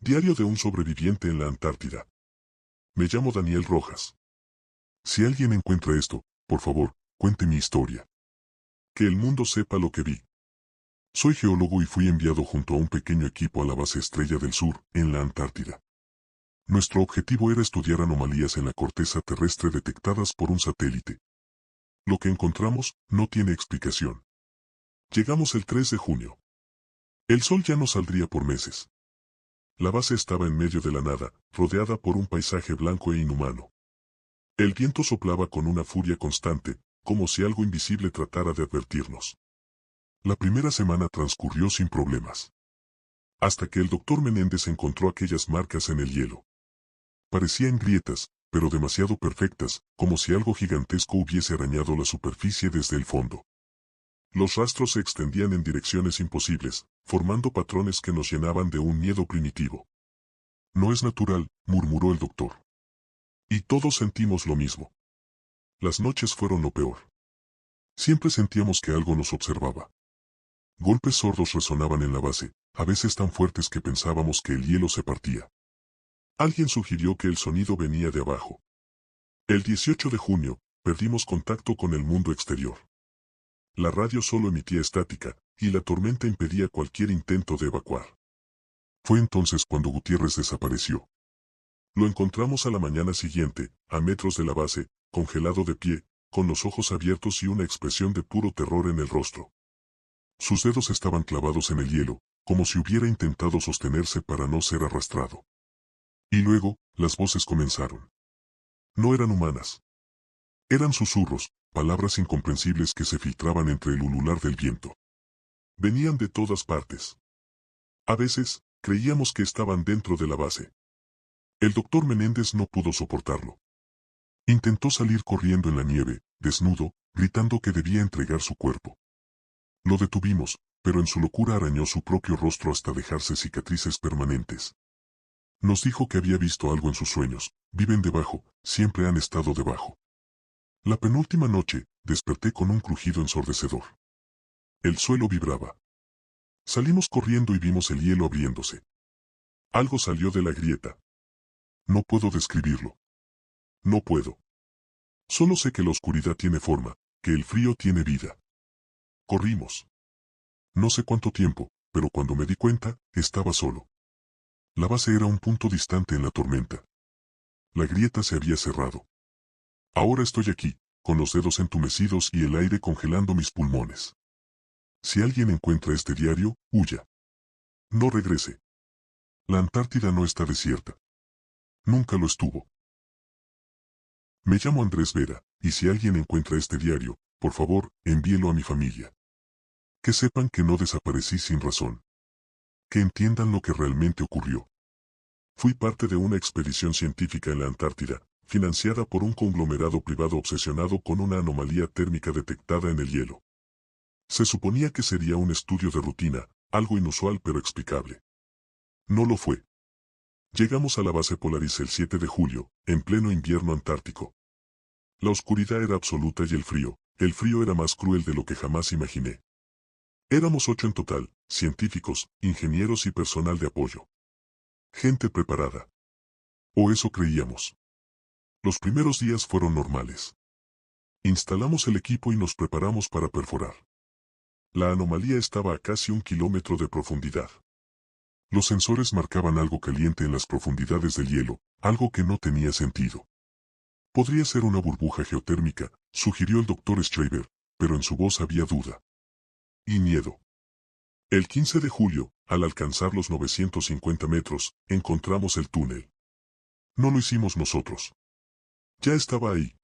Diario de un sobreviviente en la Antártida. Me llamo Daniel Rojas. Si alguien encuentra esto, por favor, cuente mi historia. Que el mundo sepa lo que vi. Soy geólogo y fui enviado junto a un pequeño equipo a la base Estrella del Sur, en la Antártida. Nuestro objetivo era estudiar anomalías en la corteza terrestre detectadas por un satélite. Lo que encontramos no tiene explicación. Llegamos el 3 de junio. El sol ya no saldría por meses. La base estaba en medio de la nada, rodeada por un paisaje blanco e inhumano. El viento soplaba con una furia constante, como si algo invisible tratara de advertirnos. La primera semana transcurrió sin problemas. Hasta que el doctor Menéndez encontró aquellas marcas en el hielo. Parecían grietas, pero demasiado perfectas, como si algo gigantesco hubiese arañado la superficie desde el fondo. Los rastros se extendían en direcciones imposibles, formando patrones que nos llenaban de un miedo primitivo. No es natural, murmuró el doctor. Y todos sentimos lo mismo. Las noches fueron lo peor. Siempre sentíamos que algo nos observaba. Golpes sordos resonaban en la base, a veces tan fuertes que pensábamos que el hielo se partía. Alguien sugirió que el sonido venía de abajo. El 18 de junio, perdimos contacto con el mundo exterior. La radio solo emitía estática, y la tormenta impedía cualquier intento de evacuar. Fue entonces cuando Gutiérrez desapareció. Lo encontramos a la mañana siguiente, a metros de la base, congelado de pie, con los ojos abiertos y una expresión de puro terror en el rostro. Sus dedos estaban clavados en el hielo, como si hubiera intentado sostenerse para no ser arrastrado. Y luego, las voces comenzaron. No eran humanas. Eran susurros, palabras incomprensibles que se filtraban entre el ulular del viento. Venían de todas partes. A veces, creíamos que estaban dentro de la base. El doctor Menéndez no pudo soportarlo. Intentó salir corriendo en la nieve, desnudo, gritando que debía entregar su cuerpo. Lo detuvimos, pero en su locura arañó su propio rostro hasta dejarse cicatrices permanentes. Nos dijo que había visto algo en sus sueños, viven debajo, siempre han estado debajo. La penúltima noche, desperté con un crujido ensordecedor. El suelo vibraba. Salimos corriendo y vimos el hielo abriéndose. Algo salió de la grieta. No puedo describirlo. No puedo. Solo sé que la oscuridad tiene forma, que el frío tiene vida. Corrimos. No sé cuánto tiempo, pero cuando me di cuenta, estaba solo. La base era un punto distante en la tormenta. La grieta se había cerrado. Ahora estoy aquí, con los dedos entumecidos y el aire congelando mis pulmones. Si alguien encuentra este diario, huya. No regrese. La Antártida no está desierta. Nunca lo estuvo. Me llamo Andrés Vera, y si alguien encuentra este diario, por favor, envíelo a mi familia. Que sepan que no desaparecí sin razón. Que entiendan lo que realmente ocurrió. Fui parte de una expedición científica en la Antártida, financiada por un conglomerado privado obsesionado con una anomalía térmica detectada en el hielo. Se suponía que sería un estudio de rutina, algo inusual pero explicable. No lo fue. Llegamos a la base Polaris el 7 de julio, en pleno invierno antártico. La oscuridad era absoluta y el frío era más cruel de lo que jamás imaginé. Éramos 8 en total, científicos, ingenieros y personal de apoyo. Gente preparada. O eso creíamos. Los primeros días fueron normales. Instalamos el equipo y nos preparamos para perforar. La anomalía estaba a casi 1 kilómetro de profundidad. Los sensores marcaban algo caliente en las profundidades del hielo, algo que no tenía sentido. Podría ser una burbuja geotérmica, sugirió el doctor Schreiber, pero en su voz había duda. Y miedo. El 15 de julio, al alcanzar los 950 metros, encontramos el túnel. No lo hicimos nosotros. Ya estaba ahí.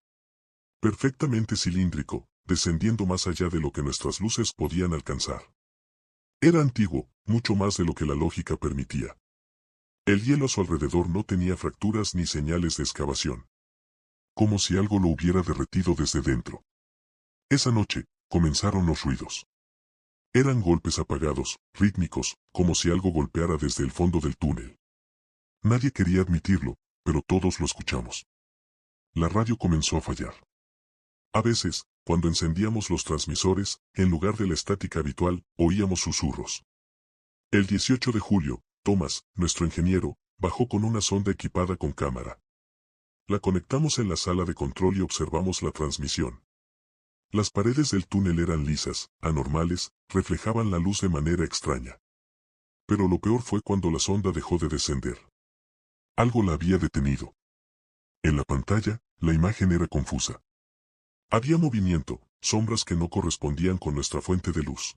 Perfectamente cilíndrico, descendiendo más allá de lo que nuestras luces podían alcanzar. Era antiguo, mucho más de lo que la lógica permitía. El hielo a su alrededor no tenía fracturas ni señales de excavación. Como si algo lo hubiera derretido desde dentro. Esa noche, comenzaron los ruidos. Eran golpes apagados, rítmicos, como si algo golpeara desde el fondo del túnel. Nadie quería admitirlo, pero todos lo escuchamos. La radio comenzó a fallar. A veces, cuando encendíamos los transmisores, en lugar de la estática habitual, oíamos susurros. El 18 de julio, Thomas, nuestro ingeniero, bajó con una sonda equipada con cámara. La conectamos en la sala de control y observamos la transmisión. Las paredes del túnel eran lisas, anormales, reflejaban la luz de manera extraña. Pero lo peor fue cuando la sonda dejó de descender. Algo la había detenido. En la pantalla, la imagen era confusa. Había movimiento, sombras que no correspondían con nuestra fuente de luz.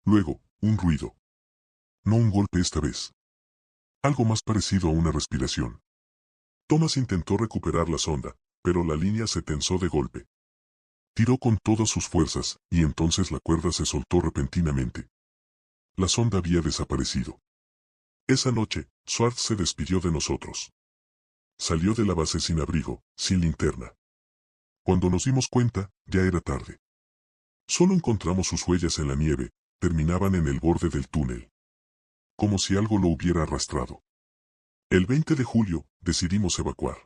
Luego, un ruido. No un golpe esta vez. Algo más parecido a una respiración. Thomas intentó recuperar la sonda, pero la línea se tensó de golpe. Tiró con todas sus fuerzas, y entonces la cuerda se soltó repentinamente. La sonda había desaparecido. Esa noche, Swartz se despidió de nosotros. Salió de la base sin abrigo, sin linterna. Cuando nos dimos cuenta, ya era tarde. Solo encontramos sus huellas en la nieve, terminaban en el borde del túnel. Como si algo lo hubiera arrastrado. El 20 de julio, decidimos evacuar.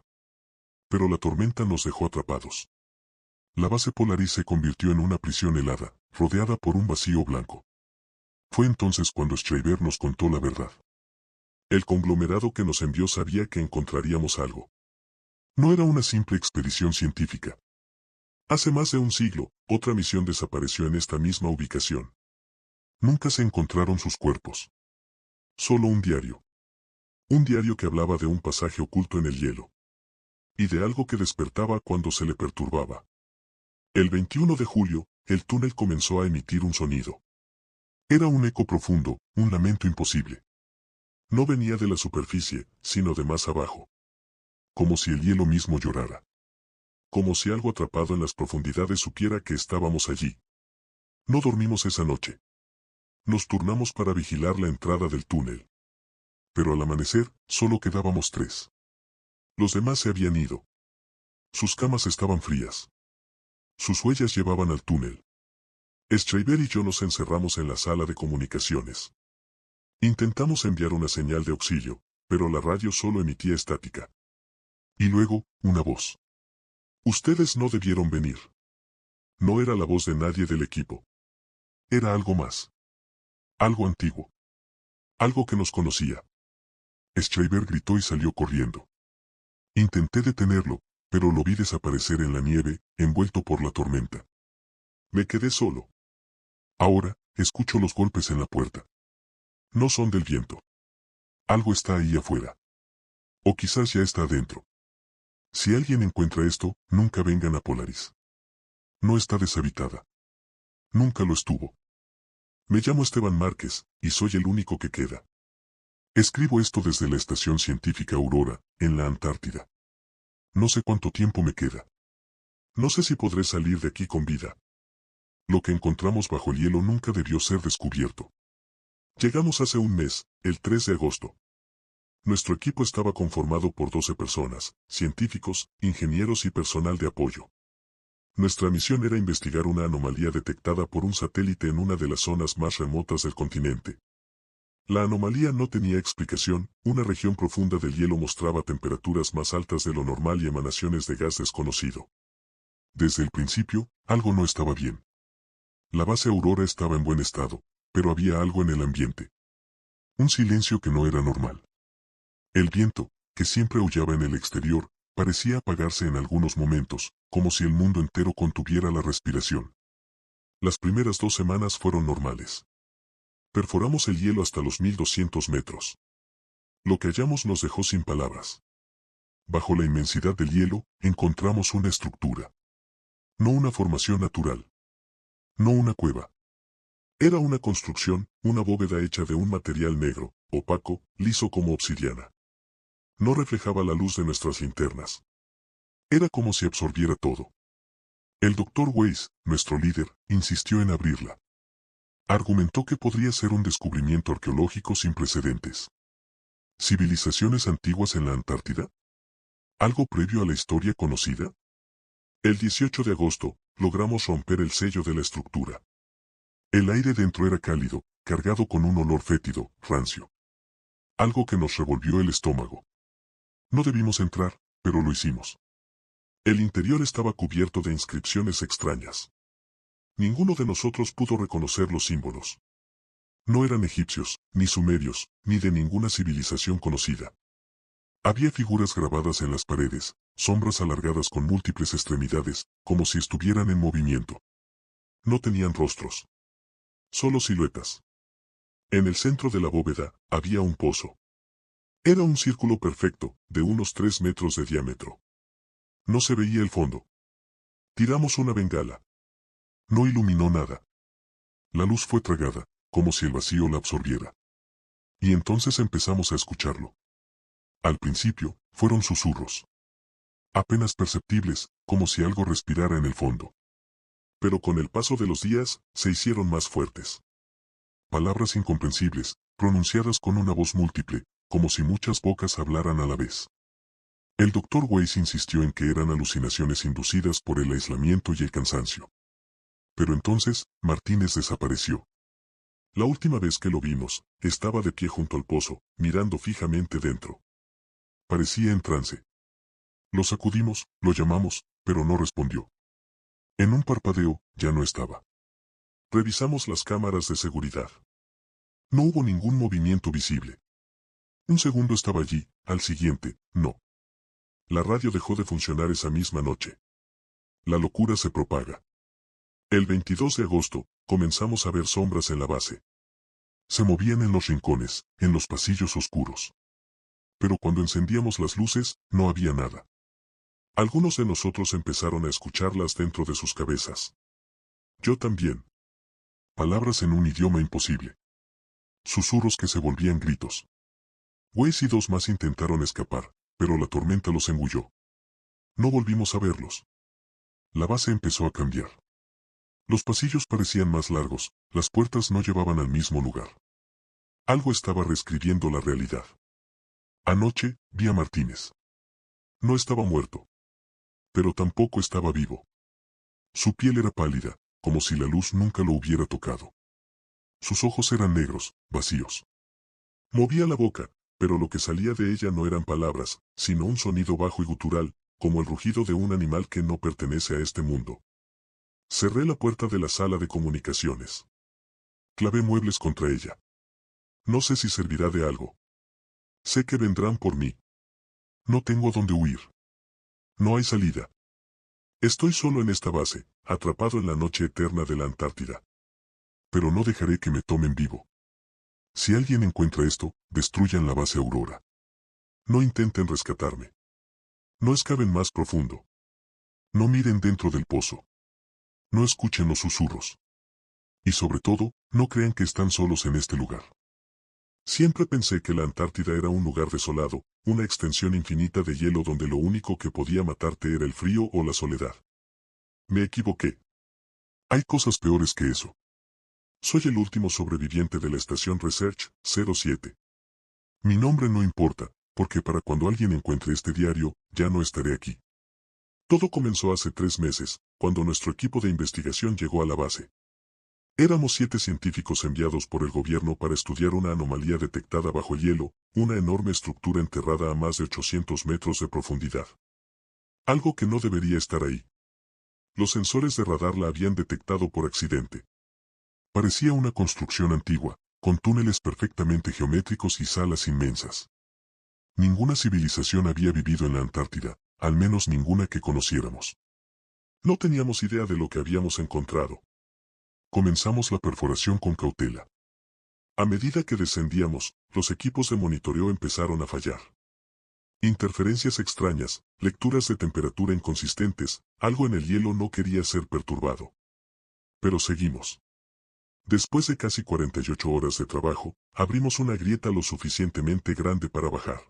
Pero la tormenta nos dejó atrapados. La base Polaris se convirtió en una prisión helada, rodeada por un vacío blanco. Fue entonces cuando Schreiber nos contó la verdad. El conglomerado que nos envió sabía que encontraríamos algo. No era una simple expedición científica. Hace más de un siglo, otra misión desapareció en esta misma ubicación. Nunca se encontraron sus cuerpos. Solo un diario. Un diario que hablaba de un pasaje oculto en el hielo. Y de algo que despertaba cuando se le perturbaba. El 21 de julio, el túnel comenzó a emitir un sonido. Era un eco profundo, un lamento imposible. No venía de la superficie, sino de más abajo. Como si el hielo mismo llorara. Como si algo atrapado en las profundidades supiera que estábamos allí. No dormimos esa noche. Nos turnamos para vigilar la entrada del túnel. Pero al amanecer, solo quedábamos 3. Los demás se habían ido. Sus camas estaban frías. Sus huellas llevaban al túnel. Schreiber y yo nos encerramos en la sala de comunicaciones. Intentamos enviar una señal de auxilio, pero la radio solo emitía estática. Y luego, una voz. Ustedes no debieron venir. No era la voz de nadie del equipo. Era algo más. Algo antiguo. Algo que nos conocía. Schreiber gritó y salió corriendo. Intenté detenerlo, pero lo vi desaparecer en la nieve, envuelto por la tormenta. Me quedé solo. Ahora, escucho los golpes en la puerta. No son del viento. Algo está ahí afuera. O quizás ya está adentro. Si alguien encuentra esto, nunca vengan a Polaris. No está deshabitada. Nunca lo estuvo. Me llamo Esteban Márquez, y soy el único que queda. Escribo esto desde la Estación Científica Aurora, en la Antártida. No sé cuánto tiempo me queda. No sé si podré salir de aquí con vida. Lo que encontramos bajo el hielo nunca debió ser descubierto. Llegamos hace un mes, el 3 de agosto. Nuestro equipo estaba conformado por 12 personas, científicos, ingenieros y personal de apoyo. Nuestra misión era investigar una anomalía detectada por un satélite en una de las zonas más remotas del continente. La anomalía no tenía explicación, una región profunda del hielo mostraba temperaturas más altas de lo normal y emanaciones de gas desconocido. Desde el principio, algo no estaba bien. La base Aurora estaba en buen estado, pero había algo en el ambiente. Un silencio que no era normal. El viento, que siempre aullaba en el exterior, parecía apagarse en algunos momentos, como si el mundo entero contuviera la respiración. Las primeras 2 semanas fueron normales. Perforamos el hielo hasta los 1200 metros. Lo que hallamos nos dejó sin palabras. Bajo la inmensidad del hielo, encontramos una estructura. No una formación natural. No una cueva. Era una construcción, una bóveda hecha de un material negro, opaco, liso como obsidiana. No reflejaba la luz de nuestras linternas. Era como si absorbiera todo. El Dr. Weiss, nuestro líder, insistió en abrirla. Argumentó que podría ser un descubrimiento arqueológico sin precedentes. ¿Civilizaciones antiguas en la Antártida? ¿Algo previo a la historia conocida? El 18 de agosto, logramos romper el sello de la estructura. El aire dentro era cálido, cargado con un olor fétido, rancio. Algo que nos revolvió el estómago. No debimos entrar, pero lo hicimos. El interior estaba cubierto de inscripciones extrañas. Ninguno de nosotros pudo reconocer los símbolos. No eran egipcios, ni sumerios, ni de ninguna civilización conocida. Había figuras grabadas en las paredes, sombras alargadas con múltiples extremidades, como si estuvieran en movimiento. No tenían rostros. Solo siluetas. En el centro de la bóveda, había un pozo. Era un círculo perfecto, de unos 3 metros de diámetro. No se veía el fondo. Tiramos una bengala. No iluminó nada. La luz fue tragada, como si el vacío la absorbiera. Y entonces empezamos a escucharlo. Al principio, fueron susurros. Apenas perceptibles, como si algo respirara en el fondo. Pero con el paso de los días, se hicieron más fuertes. Palabras incomprensibles, pronunciadas con una voz múltiple, como si muchas bocas hablaran a la vez. El doctor Weiss insistió en que eran alucinaciones inducidas por el aislamiento y el cansancio. Pero entonces, Martínez desapareció. La última vez que lo vimos, estaba de pie junto al pozo, mirando fijamente dentro. Parecía en trance. Lo sacudimos, lo llamamos, pero no respondió. En un parpadeo, ya no estaba. Revisamos las cámaras de seguridad. No hubo ningún movimiento visible. Un segundo estaba allí, al siguiente, no. La radio dejó de funcionar esa misma noche. La locura se propaga. El 22 de agosto, comenzamos a ver sombras en la base. Se movían en los rincones, en los pasillos oscuros. Pero cuando encendíamos las luces, no había nada. Algunos de nosotros empezaron a escucharlas dentro de sus cabezas. Yo también. Palabras en un idioma imposible. Susurros que se volvían gritos. Weiss y 2 más intentaron escapar, pero la tormenta los engulló. No volvimos a verlos. La base empezó a cambiar. Los pasillos parecían más largos, las puertas no llevaban al mismo lugar. Algo estaba reescribiendo la realidad. Anoche, vi a Martínez. No estaba muerto. Pero tampoco estaba vivo. Su piel era pálida, como si la luz nunca lo hubiera tocado. Sus ojos eran negros, vacíos. Movía la boca, pero lo que salía de ella no eran palabras, sino un sonido bajo y gutural, como el rugido de un animal que no pertenece a este mundo. Cerré la puerta de la sala de comunicaciones. Clavé muebles contra ella. No sé si servirá de algo. Sé que vendrán por mí. No tengo dónde huir. No hay salida. Estoy solo en esta base, atrapado en la noche eterna de la Antártida. Pero no dejaré que me tomen vivo. Si alguien encuentra esto, destruyan la base Aurora. No intenten rescatarme. No excaven más profundo. No miren dentro del pozo. No escuchen los susurros. Y sobre todo, no crean que están solos en este lugar. Siempre pensé que la Antártida era un lugar desolado, una extensión infinita de hielo donde lo único que podía matarte era el frío o la soledad. Me equivoqué. Hay cosas peores que eso. Soy el último sobreviviente de la estación Research 07. Mi nombre no importa, porque para cuando alguien encuentre este diario, ya no estaré aquí. Todo comenzó hace 3 meses, cuando nuestro equipo de investigación llegó a la base. Éramos 7 científicos enviados por el gobierno para estudiar una anomalía detectada bajo el hielo, una enorme estructura enterrada a más de 800 metros de profundidad. Algo que no debería estar ahí. Los sensores de radar la habían detectado por accidente. Parecía una construcción antigua, con túneles perfectamente geométricos y salas inmensas. Ninguna civilización había vivido en la Antártida, al menos ninguna que conociéramos. No teníamos idea de lo que habíamos encontrado. Comenzamos la perforación con cautela. A medida que descendíamos, los equipos de monitoreo empezaron a fallar. Interferencias extrañas, lecturas de temperatura inconsistentes, algo en el hielo no quería ser perturbado. Pero seguimos. Después de casi 48 horas de trabajo, abrimos una grieta lo suficientemente grande para bajar.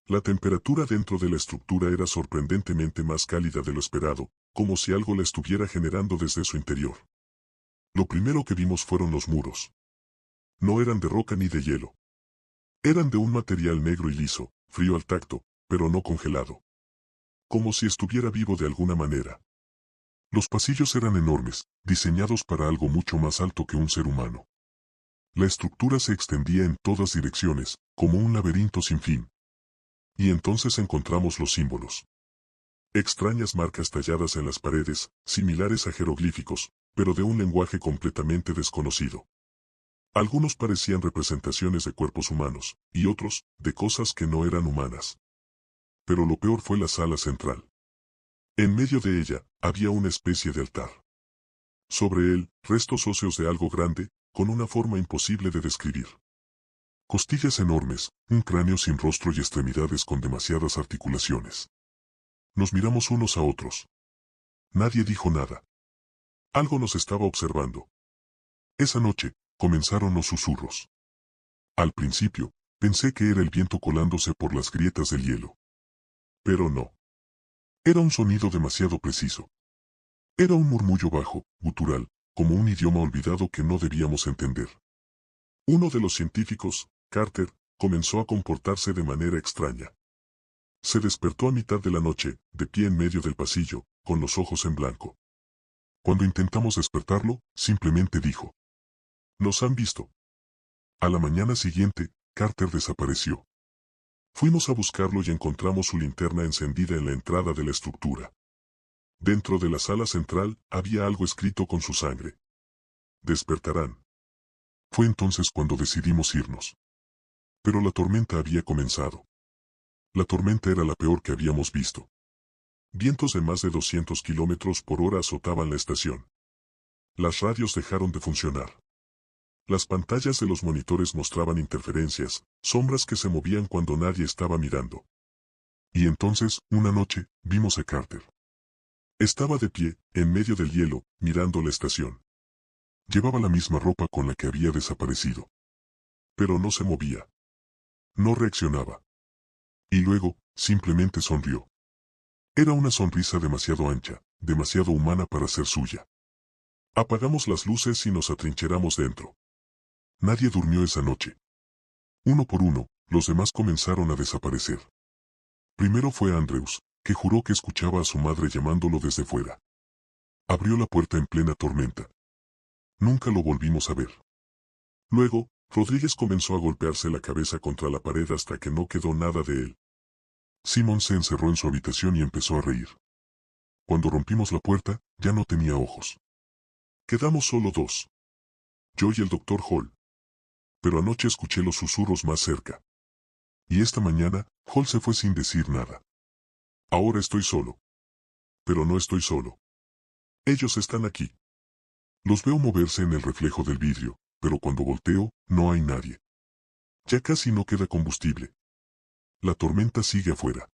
La temperatura dentro de la estructura era sorprendentemente más cálida de lo esperado, como si algo la estuviera generando desde su interior. Lo primero que vimos fueron los muros. No eran de roca ni de hielo. Eran de un material negro y liso, frío al tacto, pero no congelado. Como si estuviera vivo de alguna manera. Los pasillos eran enormes, diseñados para algo mucho más alto que un ser humano. La estructura se extendía en todas direcciones, como un laberinto sin fin. Y entonces encontramos los símbolos. Extrañas marcas talladas en las paredes, similares a jeroglíficos, pero de un lenguaje completamente desconocido. Algunos parecían representaciones de cuerpos humanos, y otros, de cosas que no eran humanas. Pero lo peor fue la sala central. En medio de ella, había una especie de altar. Sobre él, restos óseos de algo grande, con una forma imposible de describir. Costillas enormes, un cráneo sin rostro y extremidades con demasiadas articulaciones. Nos miramos unos a otros. Nadie dijo nada. Algo nos estaba observando. Esa noche, comenzaron los susurros. Al principio, pensé que era el viento colándose por las grietas del hielo. Pero no. Era un sonido demasiado preciso. Era un murmullo bajo, gutural, como un idioma olvidado que no debíamos entender. Uno de los científicos, Carter, comenzó a comportarse de manera extraña. Se despertó a mitad de la noche, de pie en medio del pasillo, con los ojos en blanco. Cuando intentamos despertarlo, simplemente dijo: «¿Nos han visto?». A la mañana siguiente, Carter desapareció. Fuimos a buscarlo y encontramos su linterna encendida en la entrada de la estructura. Dentro de la sala central, había algo escrito con su sangre. «Despertarán». Fue entonces cuando decidimos irnos. Pero la tormenta había comenzado. La tormenta era la peor que habíamos visto. Vientos de más de 200 kilómetros por hora azotaban la estación. Las radios dejaron de funcionar. Las pantallas de los monitores mostraban interferencias, sombras que se movían cuando nadie estaba mirando. Y entonces, una noche, vimos a Carter. Estaba de pie, en medio del hielo, mirando la estación. Llevaba la misma ropa con la que había desaparecido. Pero no se movía. No reaccionaba. Y luego, simplemente sonrió. Era una sonrisa demasiado ancha, demasiado humana para ser suya. Apagamos las luces y nos atrincheramos dentro. Nadie durmió esa noche. Uno por uno, los demás comenzaron a desaparecer. Primero fue Andrews, que juró que escuchaba a su madre llamándolo desde fuera. Abrió la puerta en plena tormenta. Nunca lo volvimos a ver. Luego, Rodríguez comenzó a golpearse la cabeza contra la pared hasta que no quedó nada de él. Simon se encerró en su habitación y empezó a reír. Cuando rompimos la puerta, ya no tenía ojos. Quedamos solo dos. Yo y el Dr. Hall. Pero anoche escuché los susurros más cerca. Y esta mañana, Hall se fue sin decir nada. Ahora estoy solo. Pero no estoy solo. Ellos están aquí. Los veo moverse en el reflejo del vidrio, pero cuando volteo, no hay nadie. Ya casi no queda combustible. La tormenta sigue afuera.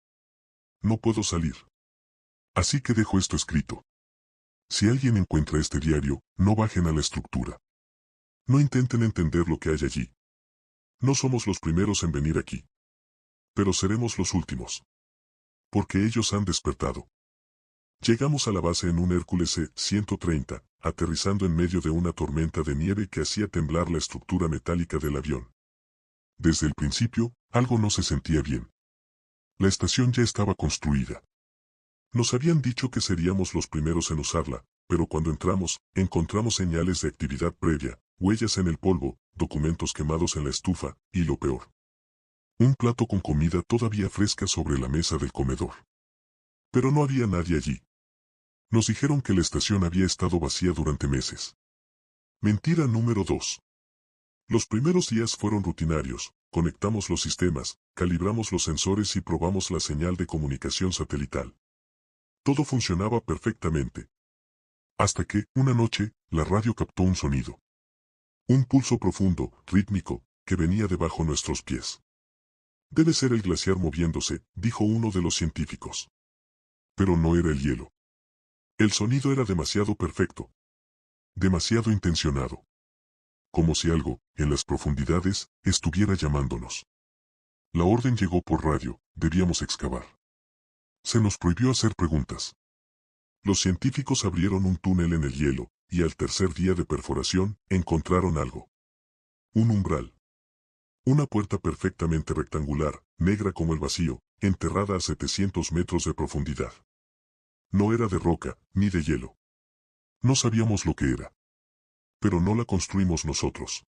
No puedo salir. Así que dejo esto escrito. Si alguien encuentra este diario, no bajen a la estructura. No intenten entender lo que hay allí. No somos los primeros en venir aquí. Pero seremos los últimos. Porque ellos han despertado. Llegamos a la base en un Hércules C-130, aterrizando en medio de una tormenta de nieve que hacía temblar la estructura metálica del avión. Desde el principio, algo no se sentía bien. La estación ya estaba construida. Nos habían dicho que seríamos los primeros en usarla, pero cuando entramos, encontramos señales de actividad previa, huellas en el polvo, documentos quemados en la estufa, y lo peor. Un plato con comida todavía fresca sobre la mesa del comedor. Pero no había nadie allí. Nos dijeron que la estación había estado vacía durante meses. Mentira número 2. Los primeros días fueron rutinarios, conectamos los sistemas, calibramos los sensores y probamos la señal de comunicación satelital. Todo funcionaba perfectamente. Hasta que, una noche, la radio captó un sonido. Un pulso profundo, rítmico, que venía debajo nuestros pies. Debe ser el glaciar moviéndose, dijo uno de los científicos. Pero no era el hielo. El sonido era demasiado perfecto. Demasiado intencionado. Como si algo, en las profundidades, estuviera llamándonos. La orden llegó por radio, debíamos excavar. Se nos prohibió hacer preguntas. Los científicos abrieron un túnel en el hielo, y al tercer día de perforación, encontraron algo. Un umbral. Una puerta perfectamente rectangular, negra como el vacío, enterrada a 700 metros de profundidad. No era de roca, ni de hielo. No sabíamos lo que era. Pero no la construimos nosotros.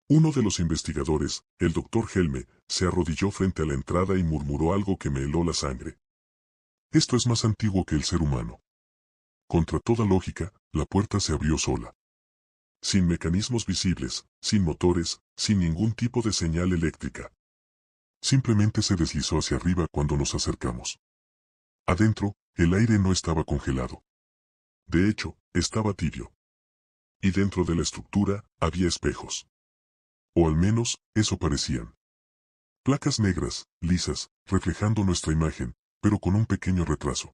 Uno de los investigadores, el Dr. Helme, se arrodilló frente a la entrada y murmuró algo que me heló la sangre. Esto es más antiguo que el ser humano. Contra toda lógica, la puerta se abrió sola. Sin mecanismos visibles, sin motores, sin ningún tipo de señal eléctrica. Simplemente se deslizó hacia arriba cuando nos acercamos. Adentro, el aire no estaba congelado. De hecho, estaba tibio. Y dentro de la estructura, había espejos. O al menos, eso parecían. Placas negras, lisas, reflejando nuestra imagen, pero con un pequeño retraso.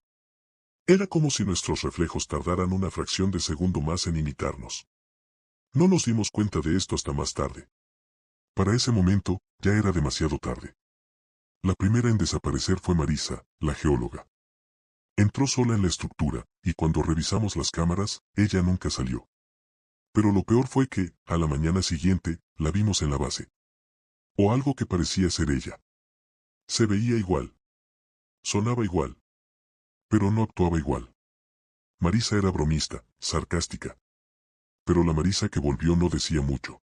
Era como si nuestros reflejos tardaran una fracción de segundo más en imitarnos. No nos dimos cuenta de esto hasta más tarde. Para ese momento, ya era demasiado tarde. La primera en desaparecer fue Marisa, la geóloga. Entró sola en la estructura, y cuando revisamos las cámaras, ella nunca salió. Pero lo peor fue que, a la mañana siguiente, la vimos en la base. O algo que parecía ser ella. Se veía igual. Sonaba igual. Pero no actuaba igual. Marisa era bromista, sarcástica. Pero la Marisa que volvió no decía mucho.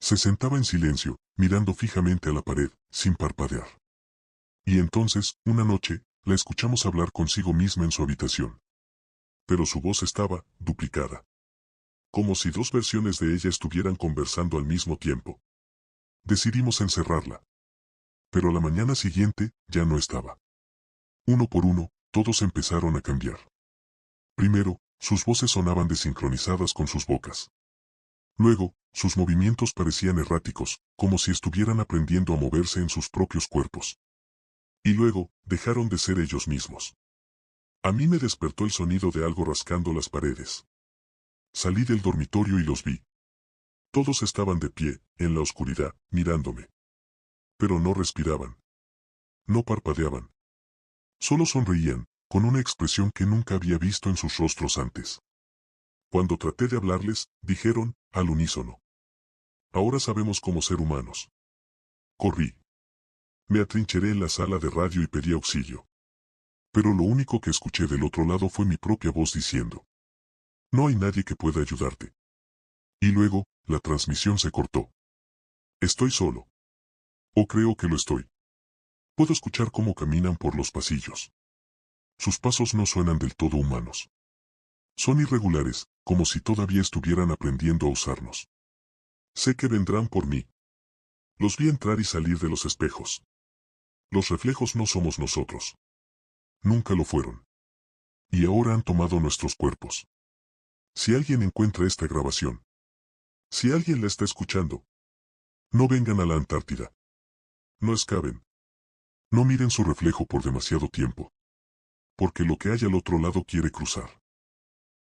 Se sentaba en silencio, mirando fijamente a la pared, sin parpadear. Y entonces, una noche, la escuchamos hablar consigo misma en su habitación. Pero su voz estaba duplicada. Como si dos versiones de ella estuvieran conversando al mismo tiempo. Decidimos encerrarla. Pero la mañana siguiente, ya no estaba. Uno por uno, todos empezaron a cambiar. Primero, sus voces sonaban desincronizadas con sus bocas. Luego, sus movimientos parecían erráticos, como si estuvieran aprendiendo a moverse en sus propios cuerpos. Y luego, dejaron de ser ellos mismos. A mí me despertó el sonido de algo rascando las paredes. Salí del dormitorio y los vi. Todos estaban de pie, en la oscuridad, mirándome. Pero no respiraban. No parpadeaban. Solo sonreían, con una expresión que nunca había visto en sus rostros antes. Cuando traté de hablarles, dijeron, al unísono. Ahora sabemos cómo ser humanos. Corrí. Me atrincheré en la sala de radio y pedí auxilio. Pero lo único que escuché del otro lado fue mi propia voz diciendo. No hay nadie que pueda ayudarte. Y luego, la transmisión se cortó. Estoy solo. O creo que lo estoy. Puedo escuchar cómo caminan por los pasillos. Sus pasos no suenan del todo humanos. Son irregulares, como si todavía estuvieran aprendiendo a usarnos. Sé que vendrán por mí. Los vi entrar y salir de los espejos. Los reflejos no somos nosotros. Nunca lo fueron. Y ahora han tomado nuestros cuerpos. Si alguien encuentra esta grabación. Si alguien la está escuchando. No vengan a la Antártida. No excaven. No miren su reflejo por demasiado tiempo. Porque lo que hay al otro lado quiere cruzar.